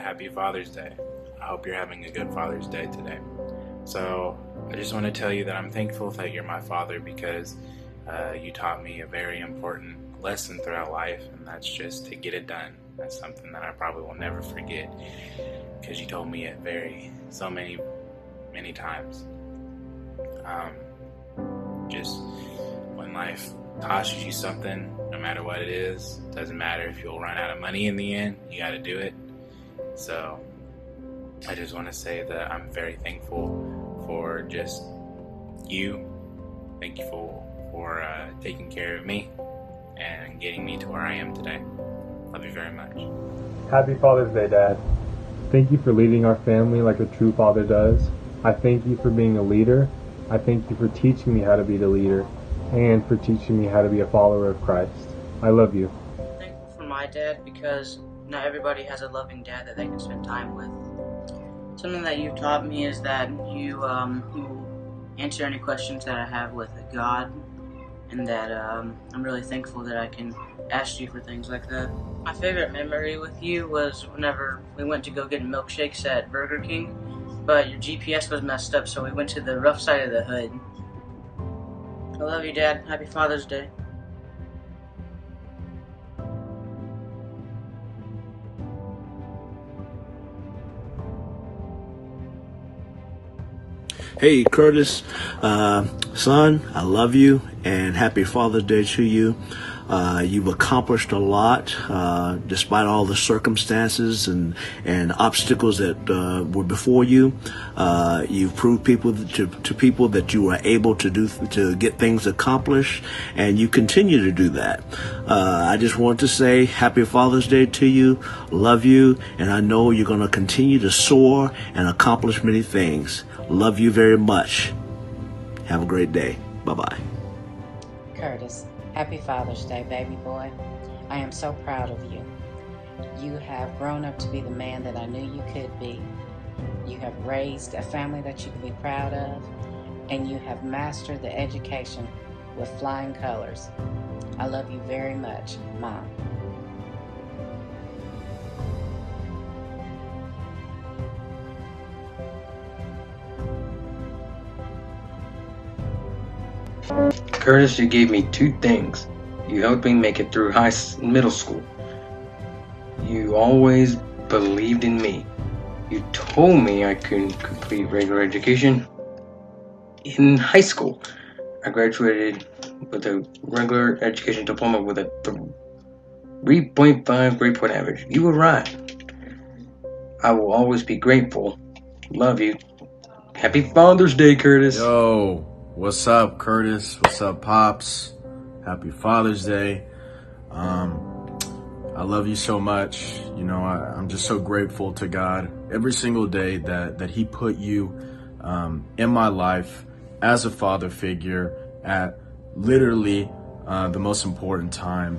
happy Father's Day. I hope you're having a good Father's Day today. So I just want to tell you that I'm thankful that you're my father because you taught me a very important lesson throughout life, and that's just to get it done. That's something that I probably will never forget because you told me it so many times. Just when life tosses you something, no matter what it is, doesn't matter if you'll run out of money in the end, you got to do it. So I just want to say that I'm very thankful for just you. Thank you for taking care of me and getting me to where I am today. Love you very much. Happy Father's Day, Dad. Thank you for leading our family like a true father does. I thank you for being a leader. I thank you for teaching me how to be the leader and for teaching me how to be a follower of Christ. I love you. I'm thankful for my dad because not everybody has a loving dad that they can spend time with. Something that you've taught me is that you answer any questions that I have with God, and that I'm really thankful that I can ask you for things like that. My favorite memory with you was whenever we went to go get milkshakes at Burger King, but your GPS was messed up, so we went to the rough side of the hood. I love you, Dad. Happy Father's Day. Hey, Curtis, son, I love you and happy Father's Day to you. You've accomplished a lot, despite all the circumstances and obstacles that were before you. You've proved to people that you are able to get things accomplished, and you continue to do that. I just want to say happy Father's Day to you. Love you, and I know you're going to continue to soar and accomplish many things. Love you very much. Have a great day. Bye-bye. Curtis, happy Father's Day, baby boy. I am so proud of you. You have grown up to be the man that I knew you could be. You have raised a family that you can be proud of, and you have mastered the education with flying colors. I love you very much, Mom. Curtis, you gave me two things. You helped me make it through middle school. You always believed in me. You told me I could complete regular education. In high school, I graduated with a regular education diploma with a 3.5 grade point average. You were right. I will always be grateful. Love you. Happy Father's Day, Curtis. Yo. What's up, Curtis? What's up, Pops? Happy Father's Day. I love you so much. You know, I'm just so grateful to God every single day that He put you in my life as a father figure at literally the most important time.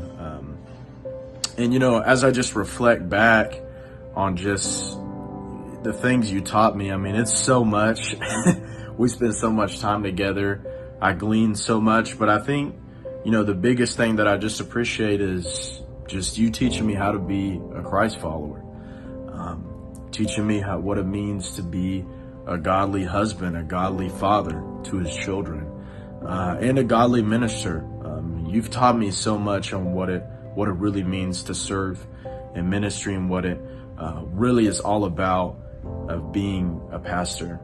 And, you know, as I just reflect back on just the things you taught me, I mean, it's so much. We spend so much time together. I glean so much, but I think, you know, the biggest thing that I just appreciate is just you teaching me how to be a Christ follower, teaching me what it means to be a godly husband, a godly father to his children, and a godly minister. You've taught me so much on what it really means to serve in ministry and what it really is all about of being a pastor.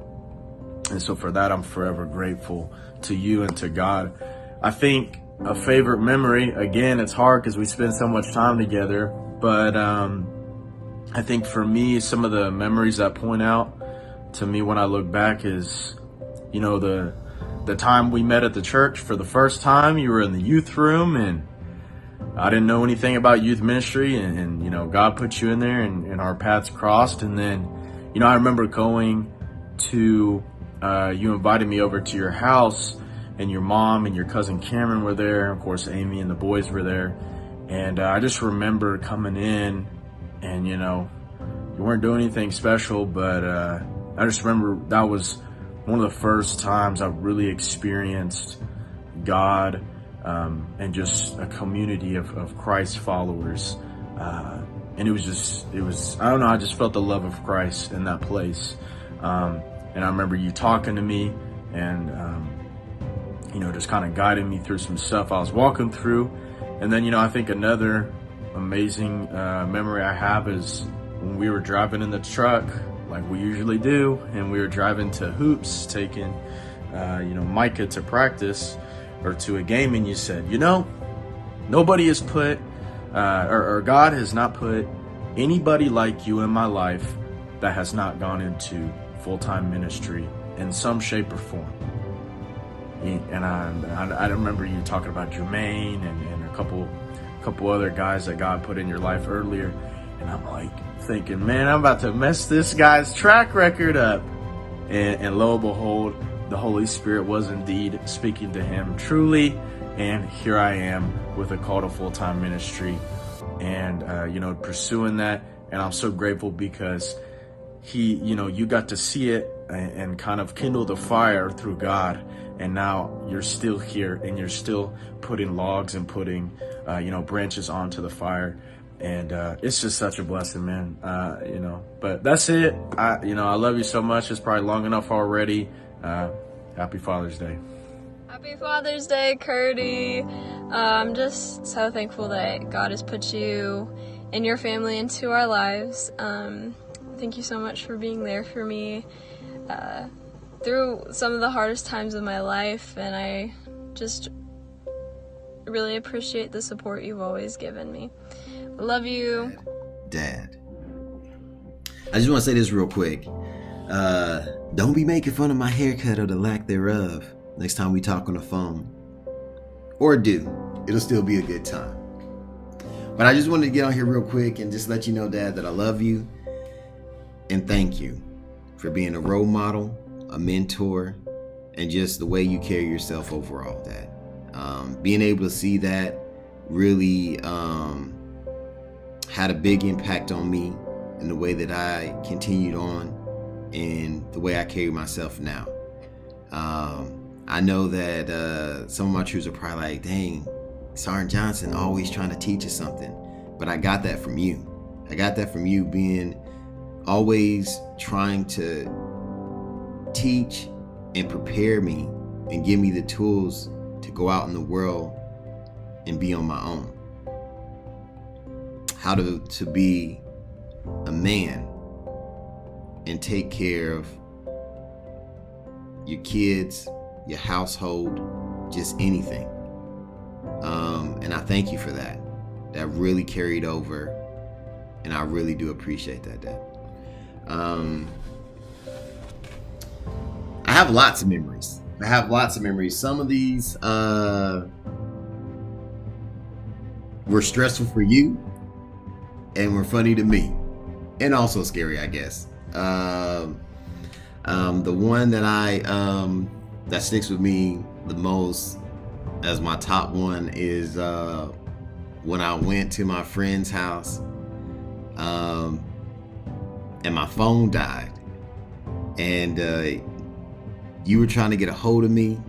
And so for that, I'm forever grateful to you and to God. I think a favorite memory, again, it's hard because we spend so much time together, but I think for me, some of the memories that point out to me when I look back is, you know, the time we met at the church for the first time. You were in the youth room, and I didn't know anything about youth ministry, and you know, God put you in there, and our paths crossed. And then, you know, I remember going to you invited me over to your house, and your mom and your cousin Cameron were there. Of course, Amy and the boys were there. And I just remember coming in, and, you know, you weren't doing anything special, but I just remember that was one of the first times I really experienced God and just a community of Christ followers And it was, I don't know, I just felt the love of Christ in that place. And I remember you talking to me and, just kind of guiding me through some stuff I was walking through. And then, I think another amazing memory I have is when we were driving in the truck, like we usually do, and we were driving to Hoops, taking, Micah to practice or to a game, and you said, nobody has put, or God has not put anybody like you in my life that has not gone into full-time ministry in some shape or form. And I remember you talking about Jermaine and a couple other guys that God put in your life earlier. And I'm like thinking, man, I'm about to mess this guy's track record up. And lo and behold, the Holy Spirit was indeed speaking to him truly. And here I am with a call to full-time ministry and, pursuing that. And I'm so grateful because you got to see it and kind of kindle the fire through God. And now you're still here and you're still putting logs and putting, branches onto the fire. And it's just such a blessing, man. But that's it. I love you so much. It's probably long enough already. Happy Father's Day. Happy Father's Day, Curdy. I'm just so thankful that God has put you and your family into our lives. Thank you so much for being there for me through some of the hardest times of my life, and I just really appreciate the support you've always given me. I love you. Dad. I just want to say this real quick. Don't be making fun of my haircut or the lack thereof next time we talk on the phone. Or do. It'll still be a good time. But I just wanted to get on here real quick and just let you know, Dad, that I love you. And thank you for being a role model, a mentor, and just the way you carry yourself overall, Dad. Being able to see that really had a big impact on me in the way that I continued on and the way I carry myself now. I know that some of my troops are probably like, dang, Sergeant Johnson always trying to teach us something. But I got that from you. I got that from you being always trying to teach and prepare me and give me the tools to go out in the world and be on my own. How to be a man and take care of your kids, your household, just anything. And I thank you for that. That really carried over, and I really do appreciate that, Dad. I have lots of memories. Some of these were stressful for you and were funny to me, and also scary, I guess. The one that that sticks with me the most as my top one is when I went to my friend's house and my phone died, and you were trying to get a hold of me,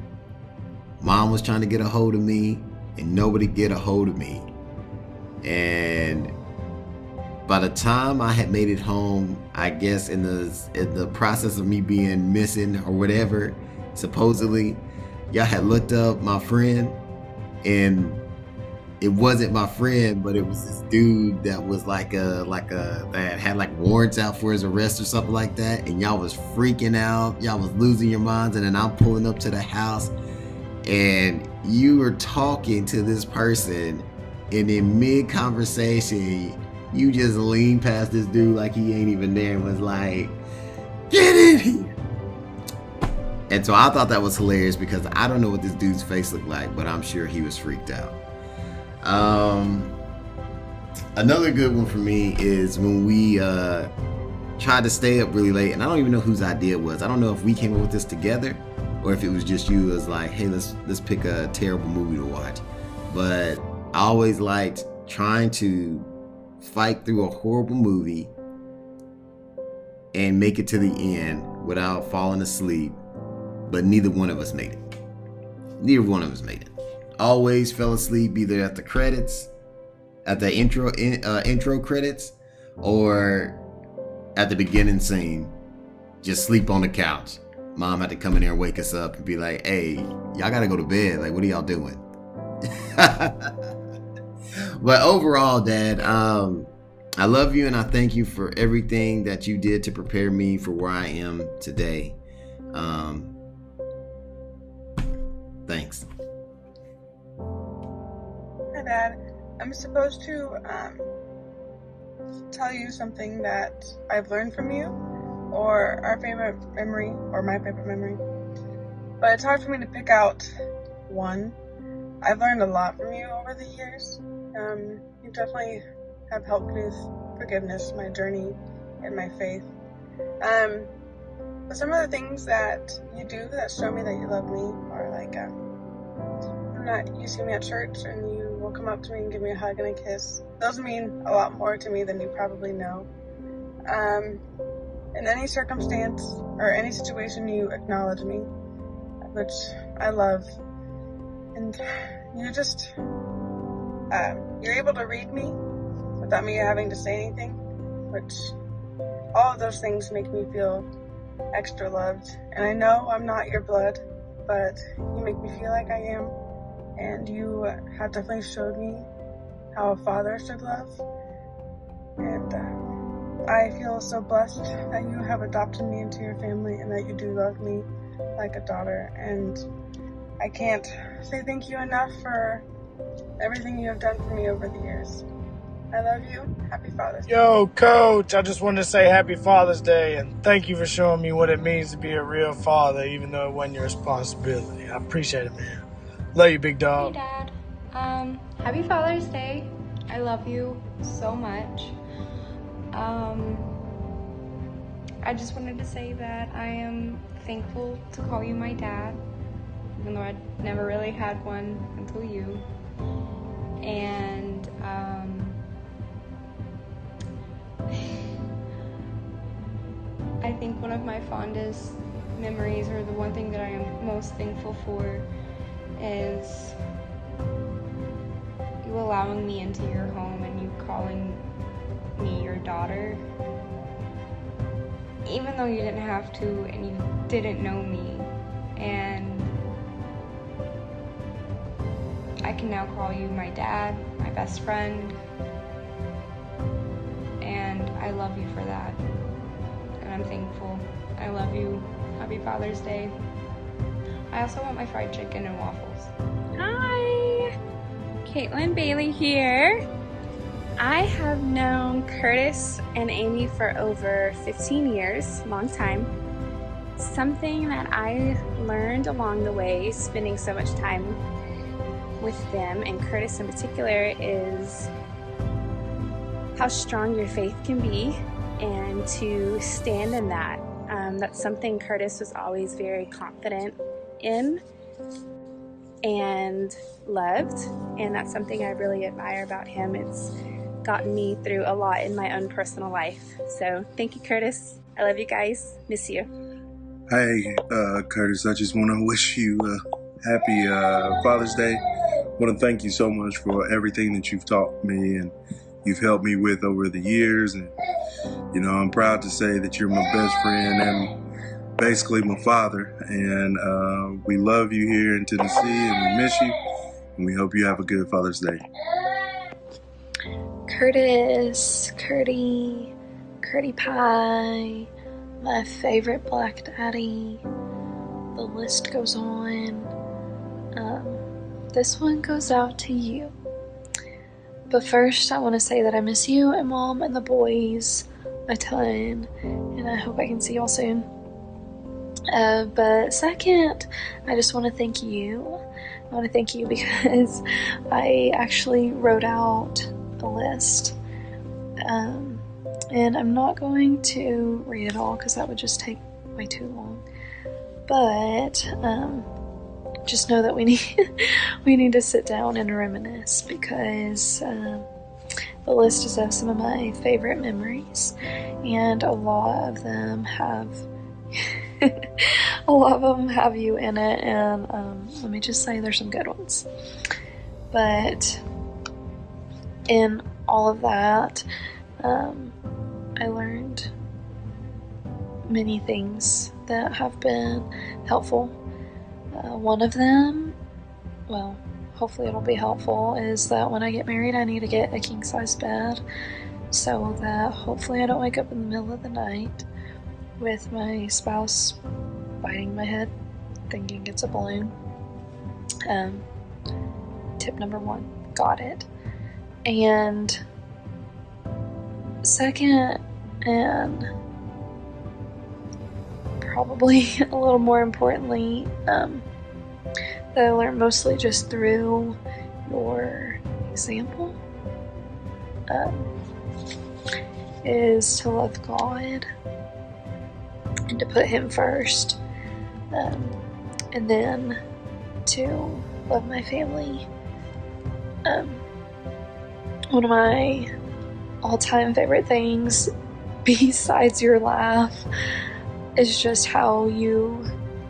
Mom was trying to get a hold of me, and nobody get a hold of me. And by the time I had made it home, I guess in the process of me being missing or whatever, supposedly, y'all had looked up my friend, and it wasn't my friend, but it was this dude that was that had like warrants out for his arrest or something like that, and y'all was freaking out, y'all was losing your minds. And then I'm pulling up to the house, and you were talking to this person, and in mid conversation, you just leaned past this dude like he ain't even there and was like, "Get in here." And so I thought that was hilarious because I don't know what this dude's face looked like, but I'm sure he was freaked out. Another good one for me is when we tried to stay up really late, and I don't even know whose idea it was. I don't know if we came up with this together or if it was just you. It was like, hey, let's pick a terrible movie to watch. But I always liked trying to fight through a horrible movie and make it to the end without falling asleep, but neither one of us made it. Always fell asleep either at the credits, at the intro credits, or at the beginning scene, just sleep on the couch. Mom had to come in there and wake us up and be like, "Hey, y'all gotta go to bed. Like, what are y'all doing?" But overall, Dad, I love you and I thank you for everything that you did to prepare me for where I am today. Thanks. Hi, Dad. I'm supposed to tell you something that I've learned from you, or our favorite memory, or my favorite memory. But it's hard for me to pick out one. I've learned a lot from you over the years. You definitely have helped me with forgiveness, my journey, and my faith. But some of the things that you do that show me that you love me are like, you see me at church and you will come up to me and give me a hug and a kiss. Those mean a lot more to me than you probably know. In any circumstance or any situation, you acknowledge me, which I love. And you just, you're able to read me without me having to say anything, which all of those things make me feel extra loved. And I know I'm not your blood, but you make me feel like I am. And you have definitely showed me how a father should love. And I feel so blessed that you have adopted me into your family and that you do love me like a daughter. And I can't say thank you enough for everything you have done for me over the years. I love you. Happy Father's Day. Yo, Coach, I just wanted to say Happy Father's Day and thank you for showing me what it means to be a real father, even though it wasn't your responsibility. I appreciate it, man. Love you, big dog. Hey, Dad. Happy Father's Day. I love you so much. I just wanted to say that I am thankful to call you my dad, even though I never really had one until you. And I think one of my fondest memories, or the one thing that I am most thankful for, is you allowing me into your home and you calling me your daughter. Even though you didn't have to and you didn't know me. And I can now call you my dad, my best friend. And I love you for that. And I'm thankful. I love you. Happy Father's Day. I also want my fried chicken and waffles. Hi, Caitlin Bailey here. I have known Curtis and Amy for over 15 years, long time. Something that I learned along the way, spending so much time with them, and Curtis in particular, is how strong your faith can be and to stand in that. That's something Curtis was always very confident in and loved, and that's something I really admire about him. It's gotten me through a lot in my own personal life. So thank you, Curtis. I love you guys. Miss you. Hey, Curtis, I just want to wish you a happy Father's Day. I want to thank you so much for everything that you've taught me and you've helped me with over the years. And, you know, I'm proud to say that you're my best friend and basically my father. And we love you here in Tennessee and we miss you. And we hope you have a good Father's Day. Curtis, Curdy Pie, my favorite Black Daddy. The list goes on. This one goes out to you. But first, I want to say that I miss you and Mom and the boys a ton, and I hope I can see y'all soon. But second, I just want to thank you. I want to thank you because I actually wrote out a list. And I'm not going to read it all because that would just take way too long. But just know that we need to sit down and reminisce, because the list is of some of my favorite memories, and a lot of them have you in it. And let me just say, there's some good ones. But in all of that, I learned many things that have been helpful. One of them, well, hopefully it'll be helpful, is that when I get married I need to get a king-size bed so that hopefully I don't wake up in the middle of the night with my spouse biting my head thinking it's a balloon. Tip number 1, got it. And second, and probably a little more importantly, that I learned mostly just through your example, is to love God and to put Him first, and then to love my family. One of my all-time favorite things, besides your laugh, is just how you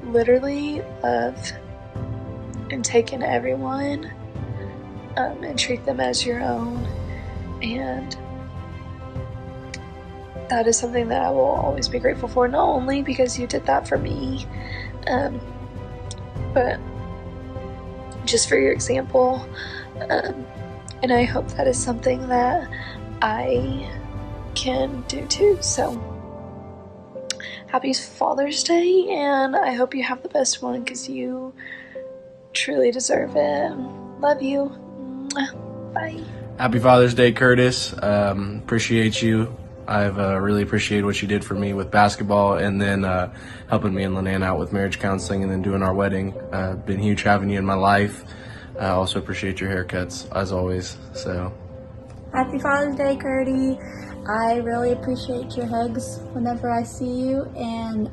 literally love and take in everyone, and treat them as your own. And that is something that I will always be grateful for, not only because you did that for me, but just for your example. And I hope that is something that I can do too. So happy Father's Day, and I hope you have the best one because you truly deserve it. Love you. Bye. Happy Father's Day, Curtis. Appreciate you. I've really appreciated what you did for me with basketball, and then helping me and Lynanne out with marriage counseling, and then doing our wedding. Been huge having you in my life. I also appreciate your haircuts, as always. So, Happy Father's Day, Curdy. I really appreciate your hugs whenever I see you, and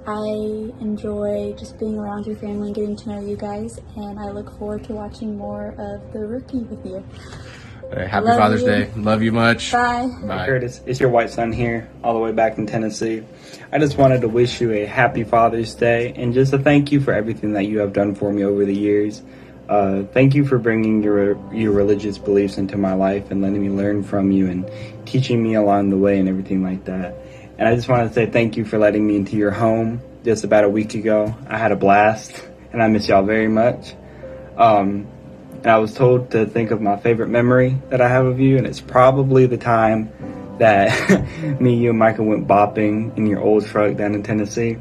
I enjoy just being around your family and getting to know you guys, and I look forward to watching more of the Rookie with you. Happy Father's Day. Love you much. Bye. Bye. Curtis, it's your white son here, all the way back in Tennessee. I just wanted to wish you a happy Father's Day and just a thank you for everything that you have done for me over the years. Thank you for bringing your religious beliefs into my life and letting me learn from you and teaching me along the way and everything like that. And I just want to say thank you for letting me into your home just about a week ago. I had a blast, and I miss y'all very much. And I was told to think of my favorite memory that I have of you, and it's probably the time that me, you, and Micah went bopping in your old truck down in Tennessee.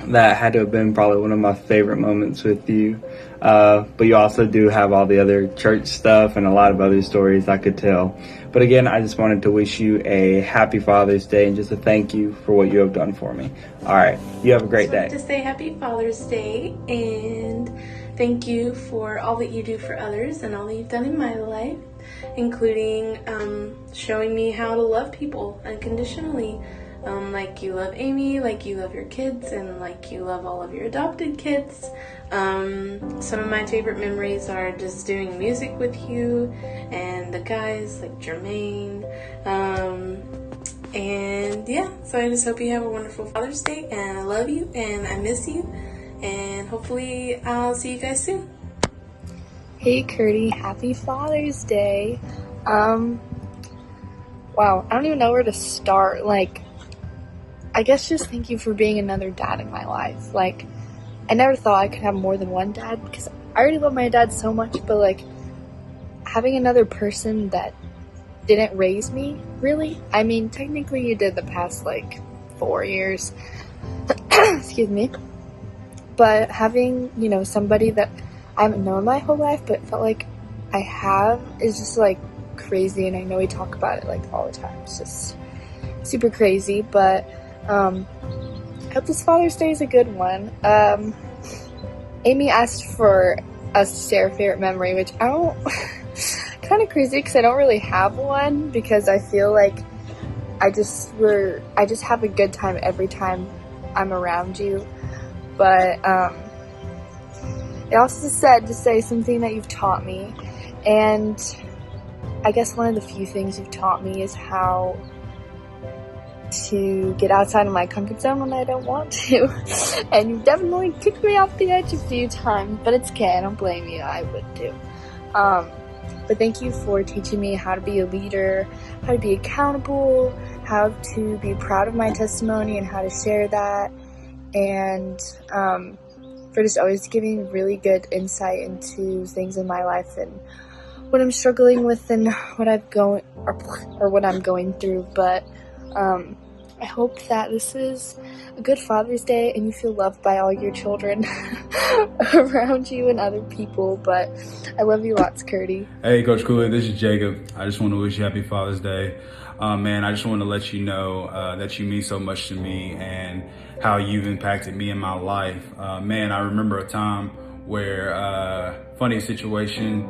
That had to have been probably one of my favorite moments with you. But you also do have all the other church stuff and a lot of other stories I could tell. But again, I just wanted to wish you a happy Father's Day and just a thank you for what you have done for me. All right, you have a great day. I just wanted to say happy Father's Day and thank you for all that you do for others and all that you've done in my life, including showing me how to love people unconditionally. Like you love Amy, like you love your kids, and like you love all of your adopted kids. Some of my favorite memories are just doing music with you and the guys like Jermaine. And yeah, so I just hope you have a wonderful Father's Day, and I love you and I miss you, and hopefully I'll see you guys soon. Hey Curdy, happy Father's Day. Wow, I don't even know where to start. I guess just thank you for being another dad in my life. I never thought I could have more than one dad because I already love my dad so much, but having another person that didn't raise me, really. I mean, technically you did the past 4 years. Excuse me. But having, somebody that I haven't known my whole life but felt like I have is just crazy, and I know we talk about it all the time. It's just super crazy, but I hope this Father's Day is a good one. Amy asked for us to share a favorite memory, which I don't, kind of crazy because I don't really have one, because I feel like I just have a good time every time I'm around you. But it also said to say something that you've taught me, and I guess one of the few things you've taught me is how to get outside of my comfort zone when I don't want to. And you've definitely kicked me off the edge a few times, but it's okay, I don't blame you, I would too. But thank you for teaching me how to be a leader, how to be accountable, how to be proud of my testimony and how to share that, and for just always giving really good insight into things in my life and what I'm struggling with and what what I'm going through. But I hope that this is a good Father's Day and you feel loved by all your children around you and other people. But I love you lots, Curdy. Hey, Coach Cooley, this is Jacob. I just want to wish you happy Father's Day. Man, I just want to let you know that you mean so much to me and how you've impacted me in my life. Man, I remember a time where, funny situation,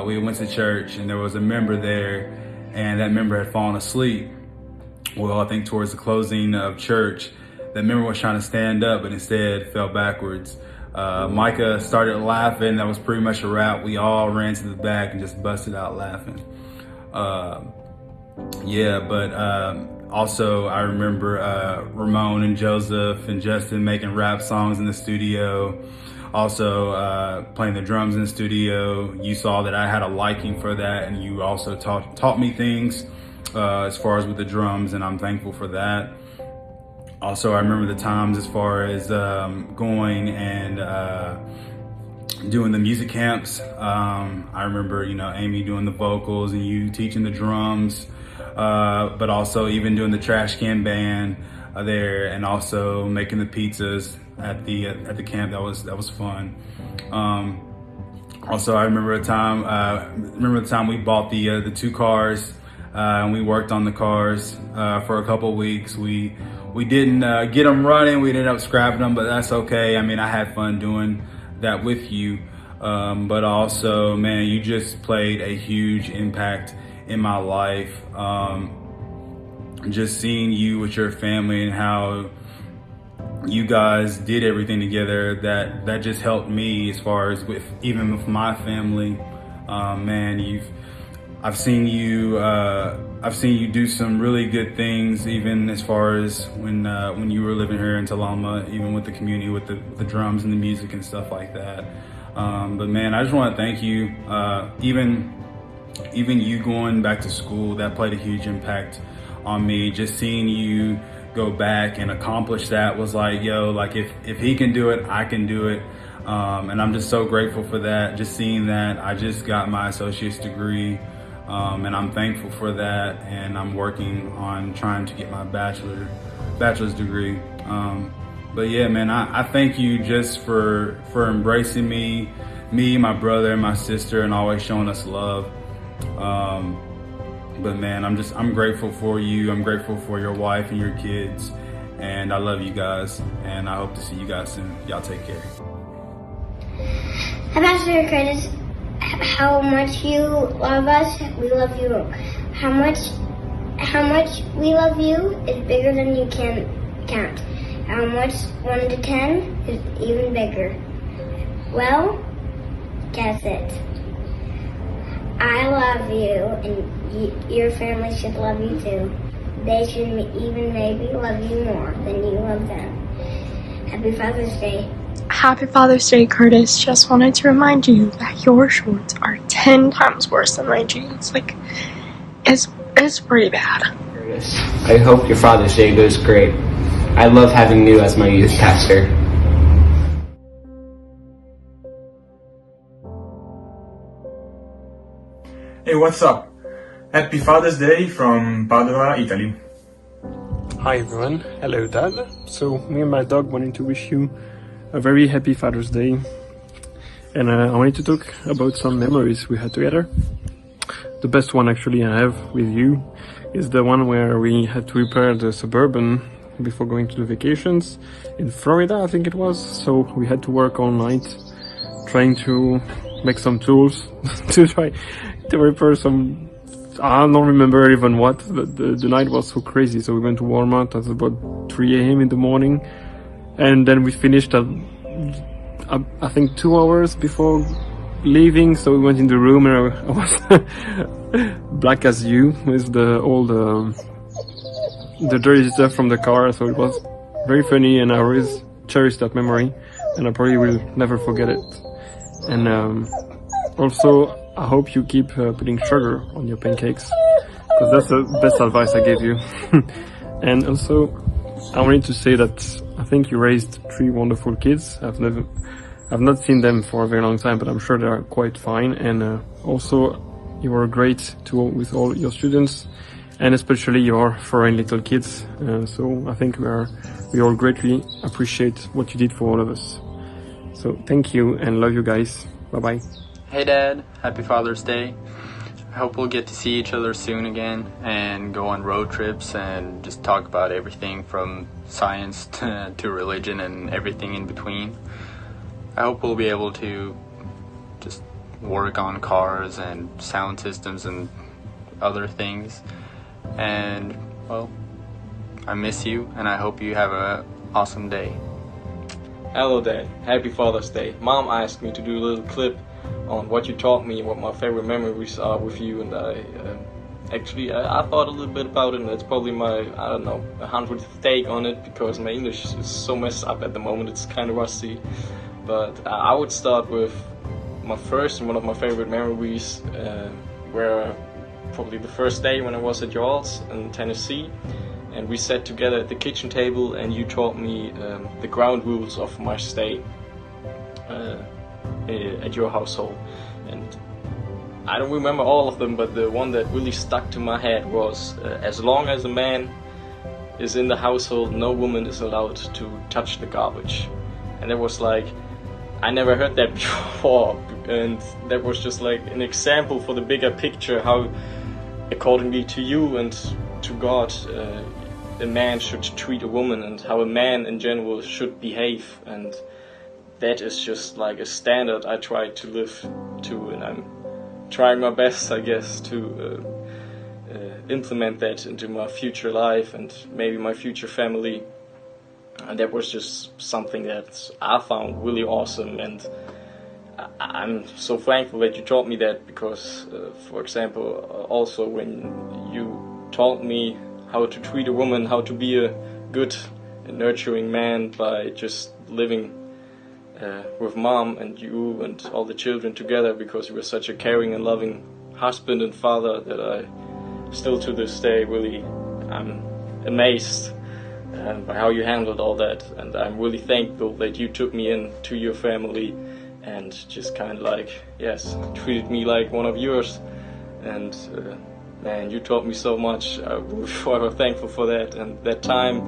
we went to church and there was a member there and that member had fallen asleep. Well, I think towards the closing of church, that member was trying to stand up but instead fell backwards. Micah started laughing. That was pretty much a wrap. We all ran to the back and just busted out laughing. Also I remember Ramon and Joseph and Justin making rap songs in the studio. Also playing the drums in the studio. You saw that I had a liking for that, and you also taught me things as far as with the drums, and I'm thankful for that. Also, I remember the times as far as going and doing the music camps. I remember, Amy doing the vocals and you teaching the drums, but also even doing the trash can band there, and also making the pizzas at the camp. That was fun. Also, I remember the time we bought the 2 cars and we worked on the cars for a couple weeks. We didn't get them running. We ended up scrapping them, but that's okay. I mean, I had fun doing that with you. But also, man, you just played a huge impact in my life. Just seeing you with your family and how you guys did everything together, that just helped me as far as even with my family. Man, I've seen you do some really good things, even as far as when you were living here in Talama, even with the community, with the drums and the music and stuff like that. But man, I just want to thank you. Even you going back to school, that played a huge impact on me. Just seeing you go back and accomplish that was like, yo, like if he can do it, I can do it. And I'm just so grateful for that. Just seeing that. I just got my associate's degree. And I'm thankful for that, and I'm working on trying to get my bachelor's degree. But yeah, man, I thank you just for embracing me, my brother, and my sister, and always showing us love. But man, I'm grateful for you. I'm grateful for your wife and your kids, and I love you guys, and I hope to see you guys soon. Y'all take care. Ambassador Curtis, how much you love us, we love you. How much we love you is bigger than you can count. How much 1 to 10 is even bigger. Well, guess it. I love you, and your family should love you too. They should even maybe love you more than you love them. Happy Father's Day. Happy Father's Day, Curtis. Just wanted to remind you that your shorts are 10 times worse than my jeans. Like, it's pretty bad. Curtis, I hope your Father's Day goes great. I love having you as my youth pastor. Hey, what's up? Happy Father's Day from Padua, Italy. Hi everyone, hello Dad. So me and my dog wanted to wish you a very happy Father's Day, and I wanted to talk about some memories we had together. The best one actually I have with you is the one where we had to repair the Suburban before going to the vacations in Florida, I think it was. So we had to work all night trying to make some tools to try to repair some, I don't remember even what, but the night was so crazy. So we went to Walmart at about 3 a.m. in the morning, and then we finished at I think 2 hours before leaving. So we went in the room and I was black as you with all the dirty stuff from the car. So it was very funny, and I always cherish that memory, and I probably will never forget it. And also I hope you keep putting sugar on your pancakes, because that's the best advice I gave you. And also, I wanted to say that I think you raised 3 wonderful kids. I've not seen them for a very long time, but I'm sure they are quite fine. And also, you were great with all your students, and especially your foreign little kids. So I think we all greatly appreciate what you did for all of us. So thank you and love you guys. Bye bye. Hey Dad, happy Father's Day. I hope we'll get to see each other soon again and go on road trips and just talk about everything from science to religion and everything in between. I hope we'll be able to just work on cars and sound systems and other things. And well, I miss you and I hope you have an awesome day. Hello Dad, happy Father's Day. Mom asked me to do a little clip on what you taught me, what my favorite memories are with you, and I thought a little bit about it, and that's probably my, 100th take on it, because my English is so messed up at the moment, it's kind of rusty. But I would start with my first and one of my favorite memories, where probably the first day when I was at Y'all's in Tennessee, and we sat together at the kitchen table and you taught me the ground rules of my stay at your household. And I don't remember all of them, but the one that really stuck to my head was as long as a man is in the household, no woman is allowed to touch the garbage. And that was like, I never heard that before, and that was just like an example for the bigger picture, how accordingly to you and to God a man should treat a woman, and how a man in general should behave. And that is just like a standard I try to live to, and I'm trying my best, I guess, to implement that into my future life and maybe my future family. And that was just something that I found really awesome, and I'm so thankful that you taught me that, because for example, also when you taught me how to treat a woman, how to be a good and nurturing man by just living with Mom and you and all the children together, because you were such a caring and loving husband and father, that I still to this day really I'm amazed by how you handled all that. And I'm really thankful that you took me into your family and just kind of like, yes, treated me like one of yours. And man, you taught me so much. I'm forever thankful for that. And that time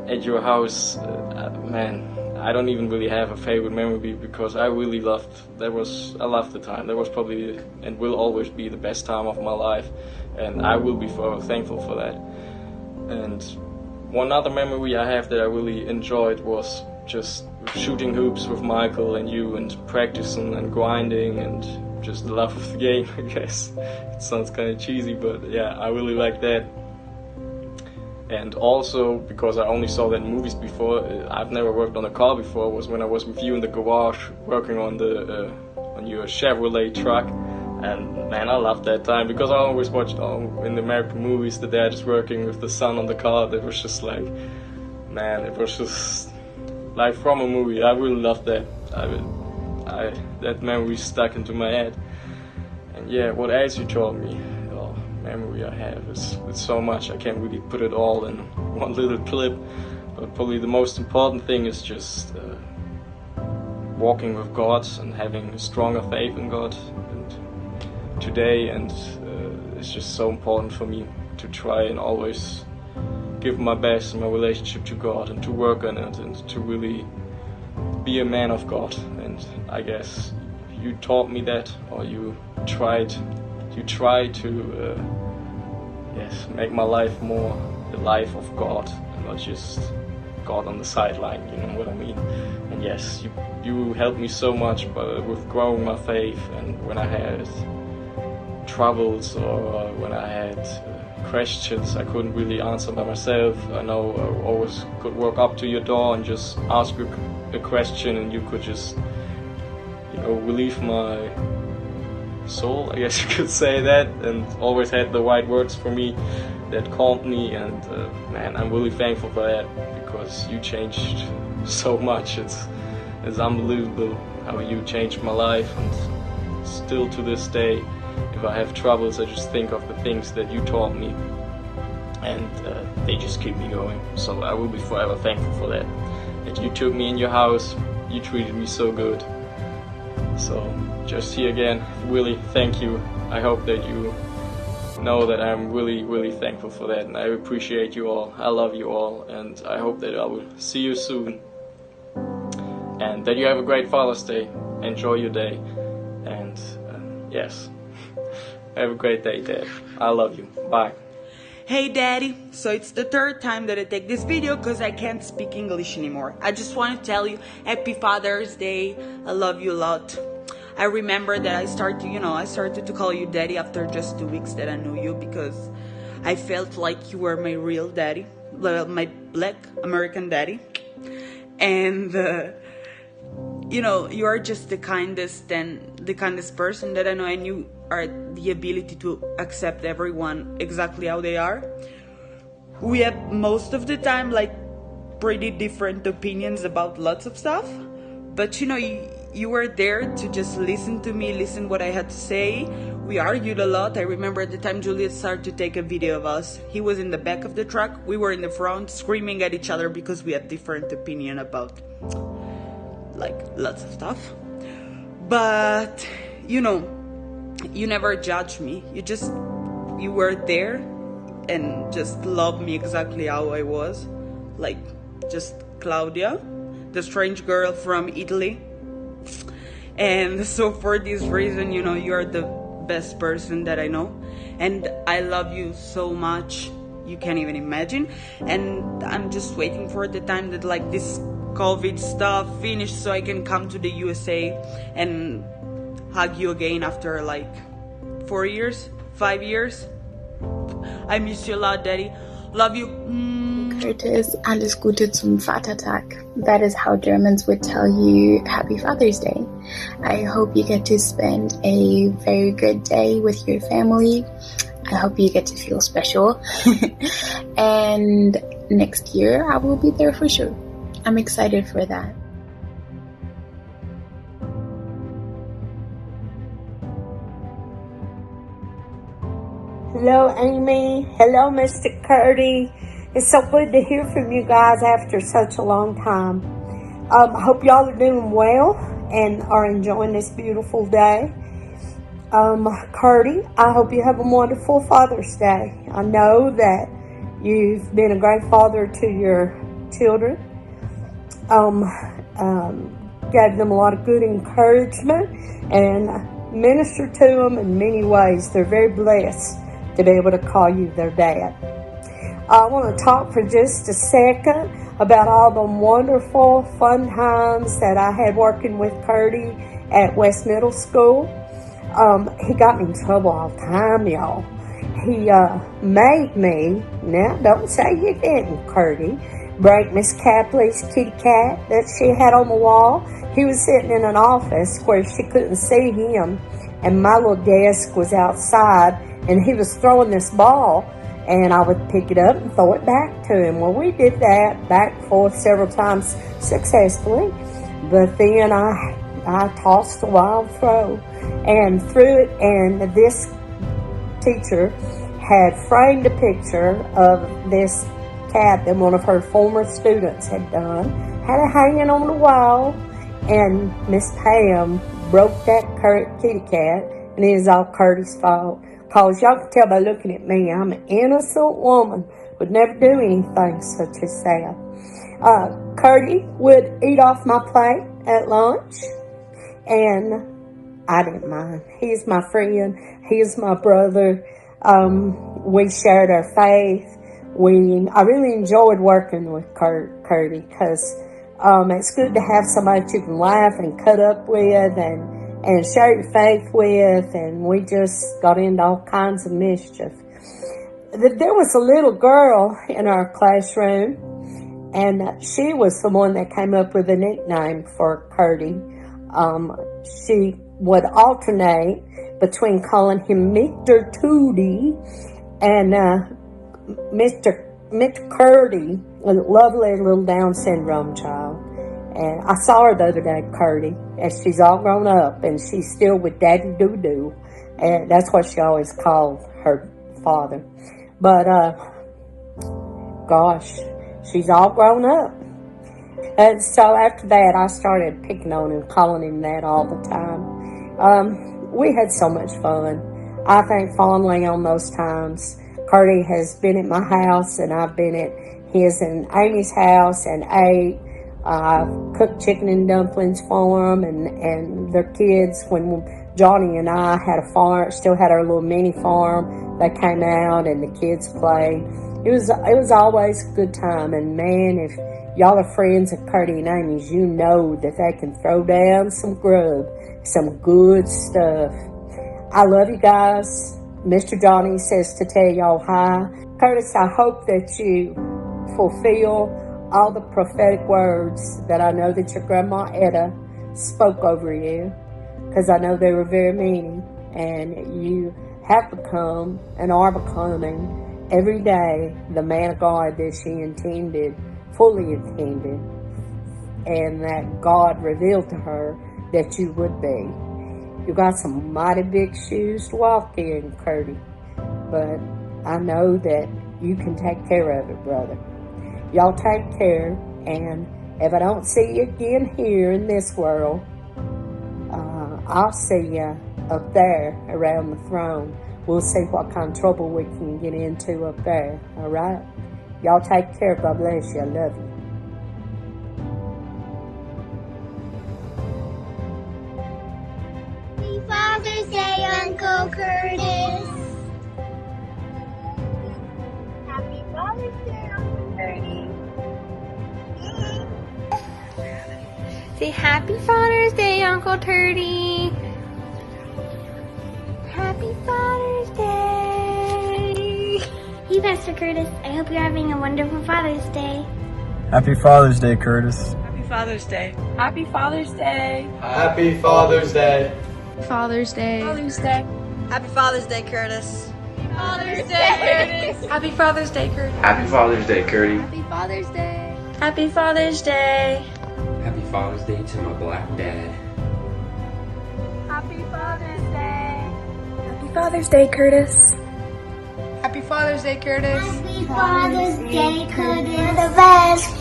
at your house, man, I don't even really have a favorite memory, because I really loved, I loved the time. That was probably and will always be the best time of my life, and I will be forever thankful for that. And one other memory I have that I really enjoyed was just shooting hoops with Michael and you, and practicing and grinding, and just the love of the game, I guess. It sounds kind of cheesy, but yeah, I really like that. And also, because I only saw that in movies before, I've never worked on a car before, was when I was with you in the garage working on on your Chevrolet truck. And man, I loved that time, because I always watched in the American movies the dad is working with the son on the car. That was just like, man, it was just like from a movie. I really loved that. That memory stuck into my head. And yeah, what else you taught me? Memory I have it's so much, I can't really put it all in one little clip, but probably the most important thing is just walking with God and having a stronger faith in God and today, and it's just so important for me to try and always give my best in my relationship to God and to work on it and to really be a man of God. And I guess you taught me that, or you try to make my life more the life of God and not just God on the sideline, you know what I mean? And yes, you helped me so much with growing my faith, and when I had troubles or when I had questions I couldn't really answer by myself, I know I always could walk up to your door and just ask you a question, and you could just, relieve my soul, I guess you could say that, and always had the right words for me that calmed me. And man, I'm really thankful for that, because you changed so much. It's unbelievable how you changed my life, and still to this day, if I have troubles, I just think of the things that you taught me, and they just keep me going. So I will be forever thankful for that. That you took me in your house, you treated me so good. So just here again, really thank you. I hope that you know that I'm really, really thankful for that, and I appreciate you all. I love you all, and I hope that I will see you soon, and that you have a great Father's Day. Enjoy your day, and yes, have a great day, Dad. I love you. Bye. Hey Daddy, so it's the third time that I take this video because I can't speak English anymore. I just want to tell you Happy Father's Day. I love you a lot. I remember that I started to call you Daddy after just 2 weeks that I knew you, because I felt like you were my real daddy, my Black American daddy. And you are just the kindest person that I know, and you are the ability to accept everyone exactly how they are. We have most of the time like pretty different opinions about lots of stuff, but you were there to just listen to me, listen what I had to say. We argued a lot. I remember at the time Juliet started to take a video of us. He was in the back of the truck, we were in the front screaming at each other because we had different opinion about like lots of stuff. But you never judged me. You were there and just loved me exactly how I was, like just Claudia, the strange girl from Italy. And so for this reason, you're the best person that I know, and I love you so much you can't even imagine. And I'm just waiting for the time that like this COVID stuff finished so I can come to the USA and hug you again after like 4 years, 5 years. I miss you a lot, Daddy. Love you. Curtis, alles Gute zum Vatertag. That is how Germans would tell you Happy Father's Day. I hope you get to spend a very good day with your family. I hope you get to feel special. And next year I will be there for sure. I'm excited for that. Hello, Amy. Hello, Mr. Curdy. It's so good to hear from you guys after such a long time. I hope y'all are doing well and are enjoying this beautiful day. Curdy, I hope you have a wonderful Father's Day. I know that you've been a great father to your children. Gave them a lot of good encouragement and ministered to them in many ways. They're very blessed to be able to call you their dad. I want to talk for just a second about all the wonderful, fun times that I had working with Curdy at West Middle School. He got me in trouble all the time, y'all. He made me, now don't say you didn't, Curdy, break Miss Capley's kitty cat that she had on the wall. He was sitting in an office where she couldn't see him, and my little desk was outside, and he was throwing this ball, and I would pick it up and throw it back to him. Well, we did that back and forth several times successfully, but then I tossed a wild throw and threw it, and this teacher had framed a picture of this cat that one of her former students had done, had it hanging on the wall, and Miss Pam broke that kitty cat, and it is all Curdy's fault. Because y'all can tell by looking at me, I'm an innocent woman, would never do anything such as that. Curdy would eat off my plate at lunch, and I didn't mind. He's my friend. He's my brother. We shared our faith. I really enjoyed working with Curdy because it's good to have somebody that you can laugh and cut up with and share your faith with, and we just got into all kinds of mischief. There was a little girl in our classroom, and she was the one that came up with a nickname for Curdy. She would alternate between calling him Mr. Tootie and Mr. Curdy, a lovely little Down syndrome child. And I saw her the other day, Curdy, and she's all grown up, and she's still with Daddy Doo-Doo. And that's what she always called her father. But, gosh, she's all grown up. And so after that, I started picking on him, calling him that all the time. We had so much fun. I think fondly on those times. Curdy has been at my house, and I've been at his and Amy's house and ate. I've cooked chicken and dumplings for them and their kids. When Johnny and I had a farm, still had our little mini farm, they came out and the kids played. It was always a good time. And man, if y'all are friends of Curdy and Amy's, you know that they can throw down some grub, some good stuff. I love you guys. Mr. Johnny says to tell y'all hi. Curtis, I hope that you fulfill all the prophetic words that I know that your grandma Etta spoke over you, because I know they were very meaning, and you have become and are becoming every day the man of God that she intended, fully intended, and that God revealed to her that you would be. You got some mighty big shoes to walk in, Curdy, but I know that you can take care of it, brother. Y'all take care, and if I don't see you again here in this world, I'll see you up there around the throne. We'll see what kind of trouble we can get into up there, all right? Y'all take care. God bless you. I love you. Happy Father's Day, Uncle Curtis. Happy Father's Day, Uncle Curtis. Say Happy Father's Day, Uncle Turdy. Happy Father's Day. Hey, Pastor Curtis. I hope you're having a wonderful Father's Day. Happy Father's Day, Curtis. Happy Father's Day. Happy Father's Day. Happy Father's Day. Father's Day. Father's Day. Happy Father's Day, Curtis. Father's Day, Curtis. Happy Father's Day, Curtis. Happy Father's Day, Curdy. Happy Father's Day. Happy Father's Day. Happy Father's Day to my black dad. Happy Father's Day. Happy Father's Day, Curtis. Happy Father's Day, Curtis. Happy Father's Day, Curtis. You're the best.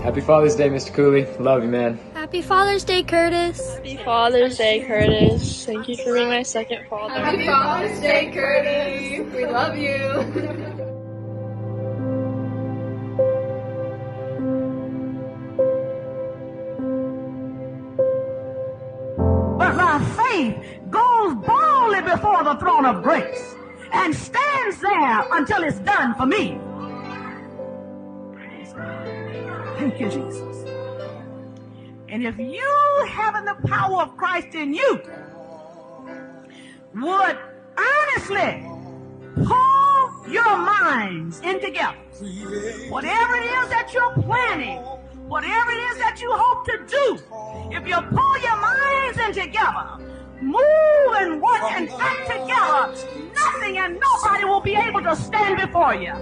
Happy Father's Day, Mr. Cooley. Love you, man. Happy Father's Day, Curtis. Happy Father's Day, Curtis. Thank you for being my second father. Happy Father's Day, Curtis. We love you. But my faith goes boldly before the throne of grace and stands there until it's done for me. Praise God. Thank you, Jesus. And if you, having the power of Christ in you, would earnestly pull your minds in together, whatever it is that you're planning, whatever it is that you hope to do, if you pull your minds in together, move and work and act together, nothing and nobody will be able to stand before you.